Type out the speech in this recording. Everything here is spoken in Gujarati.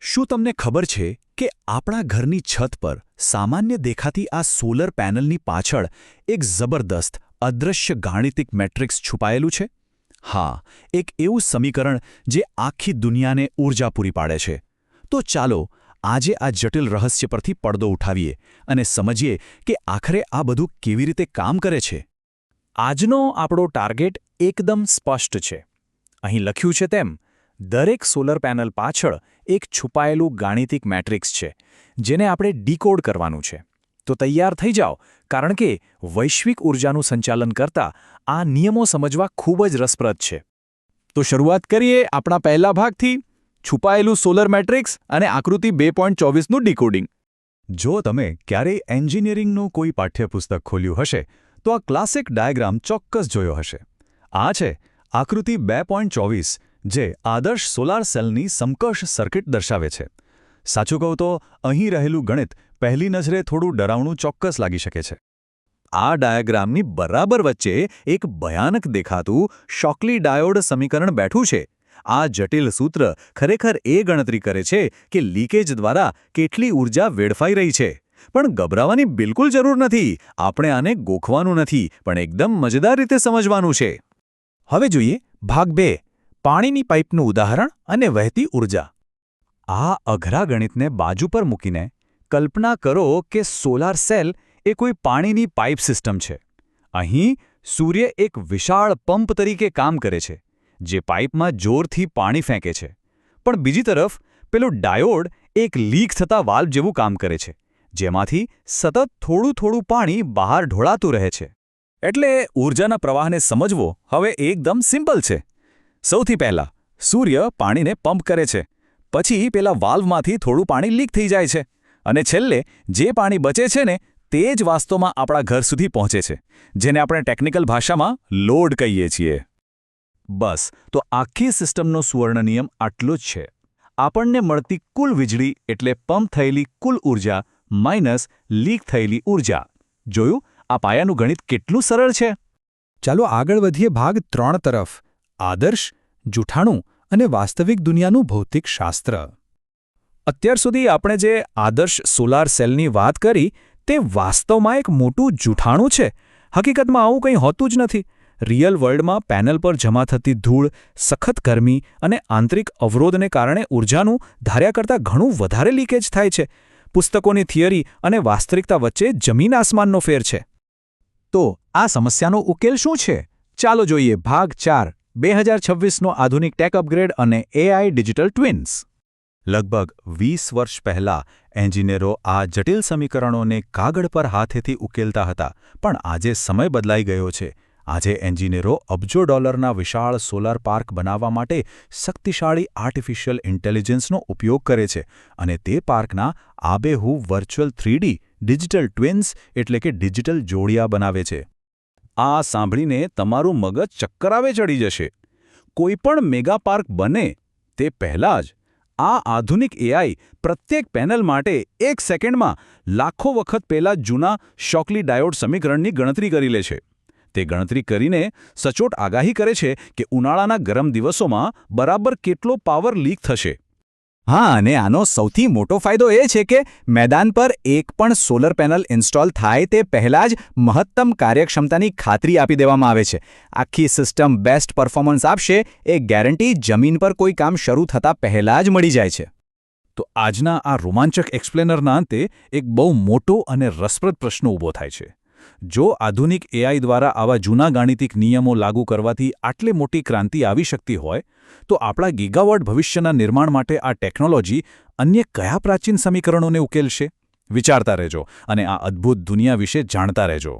શું તમને ખબર છે કે આપણા ઘરની છત પર સામાન્ય દેખાતી આ સોલર પેનલની પાછળ એક જબરદસ્ત અદૃશ્ય ગાણિતિક મેટ્રિક્સ છુપાયેલું છે? હા, એક એવું સમીકરણ જે આખી દુનિયાને ઊર્જા પૂરી પાડે છે. તો ચાલો આજે આ જટિલ રહસ્ય પરથી પડદો ઉઠાવીએ અને સમજીએ કે આખરે આ બધું કેવી રીતે કામ કરે છે. આજનો આપણો ટાર્ગેટ એકદમ સ્પષ્ટ છે. અહીં લખ્યું છે તેમ દરેક સોલર પેનલ પાછળ એક છુપાયેલું ગાણિતિક મેટ્રિક્સ છે, જેને આપણે ડીકોડ કરવાનું છે. તો તૈયાર થઈ જાઓ, કારણ કે વૈશ્વિક ઊર્જાનું સંચાલન કરતા આ નિયમો સમજવા ખૂબ જ રસપ્રદ છે. તો શરૂઆત કરીએ આપણા પહેલા ભાગથી, છુપાયેલું સોલર મેટ્રિક્સ અને આકૃતિ 2.24નું ડીકોડિંગ. જો તમે ક્યારેય એન્જિનિયરિંગનું કોઈ પાઠ્યપુસ્તક ખોલ્યું હશે તો આ ક્લાસિક ડાયાગ્રામ ચોક્કસ જોયો હશે. આ છે આકૃતિ 2.24, જે આદર્શ સોલાર સેલની સમકક્ષ સર્કિટ દર્શાવે છે. સાચું કહું તો અહીં રહેલું ગણિત પહેલી નજરે થોડું ડરાવણું ચોક્કસ લાગી શકે છે. આ ડાયાગ્રામની બરાબર વચ્ચે એક ભયાનક દેખાતું શોકલી ડાયોડ સમીકરણ બેઠું છે. આ જટિલ સૂત્ર ખરેખર એ ગણતરી કરે છે કે લીકેજ દ્વારા કેટલી ઊર્જા વેડફાઈ રહી છે. પણ ગભરાવાની બિલકુલ જરૂર નથી. આપણે આને ગોખવાનું નથી, પણ એકદમ મજેદાર રીતે સમજવાનું છે. હવે જોઈએ ભાગ 2, પાણીની પાઇપનું ઉદાહરણ અને વહેતી ઊર્જા. આ અઘરા ગણિતને બાજુ પર મૂકીને કલ્પના કરો કે સોલાર સેલ એ કોઈ પાણીની પાઇપ સિસ્ટમ છે. અહીં સૂર્ય એક વિશાળ પંપ તરીકે કામ કરે છે, જે પાઇપમાં જોરથી પાણી ફેંકે છે. પણ બીજી તરફ પેલો ડાયોડ એક લીક થતા વાલ્વ જેવું કામ કરે છે, જેમાંથી સતત થોડું પાણી બહાર ઢોળાતું રહે છે. એટલે ઊર્જાના પ્રવાહને સમજવો હવે એકદમ સિમ્પલ છે. સૌથી પહેલા સૂર્ય પાણીને પંપ કરે છે, પછી પેલા વાલ્વમાંથી થોડું પાણી લીક થઈ જાય છે, અને છેલ્લે જે પાણી બચે છે ને તે જ વાસ્તવમાં આપણા ઘર સુધી પહોંચે છે, જેને આપણે ટેકનિકલ ભાષામાં લોડ કહીએ છીએ. બસ, તો આખી સિસ્ટમનો સુવર્ણ નિયમ આટલો જ છે. આપણને મળતી કુલ વીજળી એટલે પંપ થયેલી કુલ ઊર્જા માઇનસ લીક થયેલી ઊર્જા. જોયું આ પાયાનું ગણિત કેટલું સરળ છે? ચાલો આગળ વધીએ ભાગ 3 તરફ, આદર્શ, જૂઠાણું અને વાસ્તવિક દુનિયાનું ભૌતિક શાસ્ત્ર. અત્યાર સુધી આપણે જે આદર્શ સોલાર સેલની વાત કરી તે વાસ્તવમાં એક મોટું જૂઠાણું છે. હકીકતમાં આવું કંઈ હોતું જ નથી. રિયલ વર્લ્ડમાં પેનલ પર જમા થતી ધૂળ, સખત ગરમી અને આંતરિક અવરોધને કારણે ઊર્જાનું ધાર્યા કરતાં ઘણું વધારે લીકેજ થાય છે. પુસ્તકોની થિયરી અને વાસ્તવિકતા વચ્ચે જમીન આસમાનનો ફેર છે. તો આ સમસ્યાનો ઉકેલ શું છે? ચાલો જોઈએ ભાગ 4, 2026નો આધુનિક ટેક અપગ્રેડ અને એઆઈ ડિજિટલ ટ્વિન્સ. લગભગ 20 વર્ષ પહેલાં એન્જિનિયરો આ જટિલ સમીકરણોને કાગળ પર હાથેથી ઉકેલતા હતા, પણ આજે સમય બદલાઈ ગયો છે. આજે એન્જિનિયરો અબજો ડોલરના વિશાળ સોલાર પાર્ક બનાવવા માટે શક્તિશાળી આર્ટિફિશિયલ ઇન્ટેલિજન્સનો ઉપયોગ કરે છે, અને તે પાર્કના આબેહૂબ વર્ચ્યુઅલ 3D ડિજિટલ ટ્વિન્સ એટલે કે ડિજિટલ જોડિયા બનાવે છે. આ સાંભળીને તમારું મગજ ચક્કરાવે ચડી જશે. કોઈપણ મેગા પાર્ક બને તે પહેલાં જ આ આધુનિક એઆઈ પ્રત્યેક પેનલ માટે 1 સેકન્ડમાં લાખો વખત પહેલા જૂના શોકલી ડાયોડ સમીકરણની ગણતરી કરી લે છે. તે ગણતરી કરીને સચોટ આગાહી કરે છે કે ઉનાળાના ગરમ દિવસોમાં બરાબર કેટલો પાવર લીક થશે. હા, અને આનો સૌથી મોટો ફાયદો એ છે કે મેદાન પર એક પણ સોલર પેનલ ઇન્સ્ટોલ થાય તે પહેલાં જ મહત્તમ કાર્યક્ષમતાની ખાતરી આપી દેવામાં આવે છે. આખી સિસ્ટમ બેસ્ટ પરફોર્મન્સ આપશે એ ગેરંટી જમીન પર કોઈ કામ શરૂ થતાં પહેલાં જ મળી જાય છે. તો આજના આ રોમાંચક એક્સપ્લેનરના અંતે એક બહુ મોટો અને રસપ્રદ પ્રશ્ન ઊભો થાય છે. જો આધુનિક એઆઈ દ્વારા આવા જૂના ગાણિતિક નિયમો લાગુ કરવાથી આટલી મોટી ક્રાંતિ આવી શકતી હોય, તો આપણા ગીગાવોટ ભવિષ્યના નિર્માણ માટે આ ટેકનોલોજી અન્ય કયા પ્રાચીન સમીકરણોને ઉકેલશે? વિચારતા રહેજો અને આ અદ્ભુત દુનિયા વિશે જાણતા રહેજો.